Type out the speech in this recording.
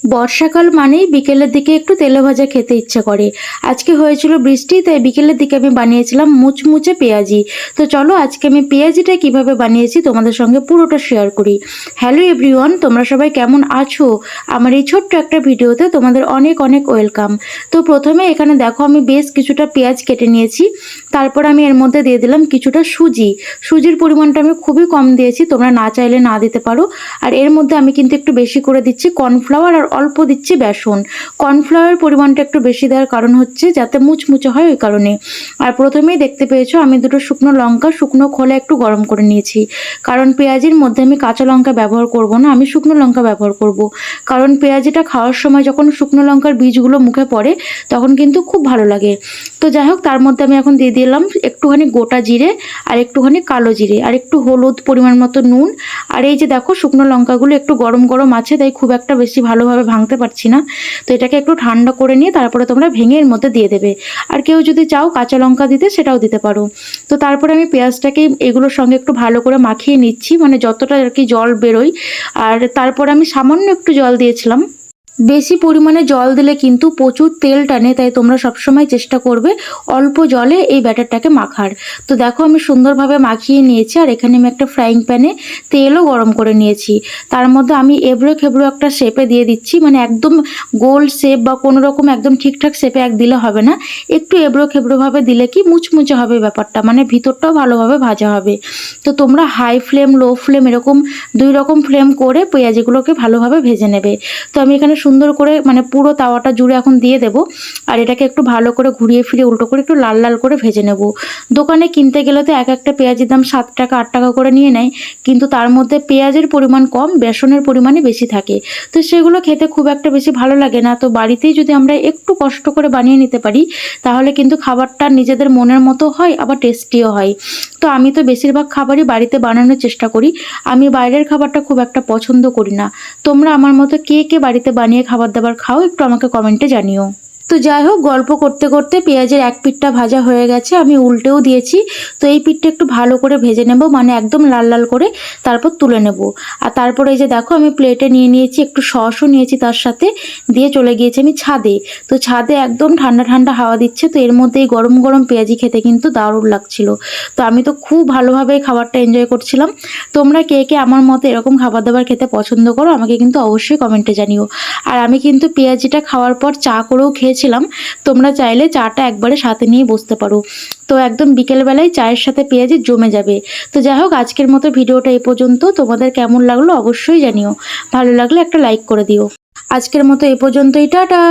বর্ষাকাল মানেই বিকেলের দিকে একটু তেলে ভাজা খেতে ইচ্ছে করে। আজকে হয়েছিল বৃষ্টি, তাই বিকেলের দিকে আমি বানিয়েছিলাম মুচমুচে পেঁয়াজি। তো চলো আজকে আমি পেঁয়াজিটা কিভাবে বানিয়েছি তোমাদের সঙ্গে পুরোটা শেয়ার করি। হ্যালো এভরিওয়ান, তোমরা সবাই কেমন আছো? আমার এই ছোট্ট একটা ভিডিওতে তোমাদের অনেক অনেক ওয়েলকাম। তো প্রথমে এখানে দেখো আমি বেশ কিছুটা পেঁয়াজ কেটে নিয়েছি। তারপর আমি এর মধ্যে দিয়ে দিলাম কিছুটা সুজি। সুজির পরিমাণটা আমি খুবই কম দিয়েছি, তোমরা না চাইলে না দিতে পারো। আর এর মধ্যে আমি কিন্তু একটু বেশি করে দিচ্ছি কর্নফ্লাওয়ার আর অল্প দিচ্ছি বেসন। কর্নফ্লাওয়ারের পরিমাণটা একটু বেশি দেওয়ার কারণ হচ্ছে যাতে মুচমুচে হয়, ওই কারণে। আর প্রথমেই দেখতে পেয়েছো আমি দুটো শুকনো লঙ্কা শুকনো খোলে একটু গরম করে নিয়েছি, কারণ পেঁয়াজির মধ্যে আমি কাঁচা লঙ্কা ব্যবহার করব না, আমি শুকনো লঙ্কা ব্যবহার করব। কারণ পেঁয়াজিটা খাওয়ার সময় যখন শুকনো লঙ্কার বীজগুলো মুখে পড়ে তখন কিন্তু খুব ভালো লাগে। তো যাই হোক, তার মধ্যে আমি এখন দিয়ে দিলাম একটুখানি গোটা জিরে আর একটুখানি কালো জিরে আর একটু হলুদ, পরিমাণ মতো নুন। আর এই যে দেখো শুকনো লঙ্কাগুলো একটু গরম গরম আছে, তাই খুব একটা বেশি ভালোভাবে ভাঙতে পারছি না। তো এটাকে একটু ঠান্ডা করে নিয়ে তারপরে তোমরা ভেঙে এর মধ্যে দিয়ে দেবে। আর কেউ যদি চাও কাঁচা লঙ্কা দিতে সেটাও দিতে পারো। তো তারপরে আমি পেঁয়াজটাকে এগুলোর সঙ্গে একটু ভালো করে মাখিয়ে নিচ্ছি, মানে যতটা আর কি জল বেরোয়। আর তারপর আমি সামান্য একটু জল দিয়েছিলাম। বেশি পরিমাণে জল দিলে কিন্তু প্রচুর তেল টানে, তাই তোমরা সবসময় চেষ্টা করবে অল্প জলে এই ব্যাটারটাকে মাখার। তো দেখো আমি সুন্দরভাবে মাখিয়ে নিয়েছি, আর এখানে আমি একটা ফ্রাইং প্যানে তেলও গরম করে নিয়েছি। তার মধ্যে আমি এবড়ো খেবড়ো একটা শেপে দিয়ে দিচ্ছি, মানে একদম গোল শেপ বা কোনো রকম একদম ঠিকঠাক শেপে দিলে হবে না, একটু এবড়ো খেবড়োভাবে দিলে কি মুচমুচে হবে ব্যাপারটা, মানে ভিতরটাও ভালোভাবে ভাজা হবে। তো তোমরা হাই ফ্লেম লো ফ্লেম এরকম দুই রকম ফ্লেম করে পেঁয়াজিগুলোকে ভালোভাবে ভেজে নেবে। তো আমি এখানে সুন্দর করে মানে পুরো তাওয়াটা জুড়ে এখন দিয়ে দেব। আর এটাকে একটু ভালো করে ঘুরিয়ে ফিরিয়ে উল্টো করে একটু লাল লাল করে ভেজে নেব। দোকানে কিনতে গেলে তো এক একটা পেঁয়াজের দাম 7 টাকা 8 টাকা করে নিয়ে নেয়, কিন্তু তার মধ্যে পেঁয়াজের পরিমাণ কম, বেসনের পরিমাণই বেশি থাকে। তো সেগুলো খেতে খুব একটা বেশি ভালো লাগে না। তো বাড়িতেই যদি আমরা একটু কষ্ট করে বানিয়ে নিতে পারি তাহলে কিন্তু খাবারটা নিজেদের মনের মতো হয়, আবার টেস্টিও হয়। তো আমি তো বেশিরভাগ খাবারই বাড়িতে বানানোর চেষ্টা করি, আমি বাইরের খাবারটা খুব একটা পছন্দ করি না। তোমরা আমার মতো কে কে বাড়িতে বানিয়ে খাবার দাবার খাও একটু আমাকে কমেন্টে জানিও। তো যাই হোক, গল্প করতে করতে পেঁয়াজের এক পিঠটা ভাজা হয়ে গেছে, আমি উল্টেও দিয়েছি। তো এই পিঠটা একটু ভালো করে ভেজে নেব, মানে একদম লাল লাল করে, তারপর তুলে নেব। আর তারপরে এই যে দেখো আমি প্লেটে নিয়ে নিয়েছি, একটু সসও নিয়েছি তার সাথে, দিয়ে চলে গিয়েছি আমি ছাদে। তো ছাদে একদম ঠান্ডা ঠান্ডা হাওয়া দিচ্ছে, তো এর মধ্যে এই গরম গরম পেঁয়াজি খেতে কিন্তু দারুণ লাগছিল। তো আমি তো খুব ভালোভাবে খাবারটা এনজয় করছিলাম। তোমরা কে কে আমার মতো এরকম খাবার দাবার খেতে পছন্দ করো আমাকে কিন্তু অবশ্যই কমেন্টে জানিও। আর আমি কিন্তু পেঁয়াজিটা খাওয়ার পর চা করেও খেয়েছিলাম, তোমরা চাইলে চাটা একবারে সাথে নিয়ে বসতে পারো। তো একদম বিকেলবেলায় চায়ের সাথে পেঁয়াজি জমে যাবে। তো যাই হোক, আজকের মতো ভিডিওটা এই পর্যন্ত। তোমাদের কেমন লাগলো অবশ্যই জানিও, ভালো লাগলে একটা লাইক করে দিও। আজকের মতো এই পর্যন্তই, টাটা।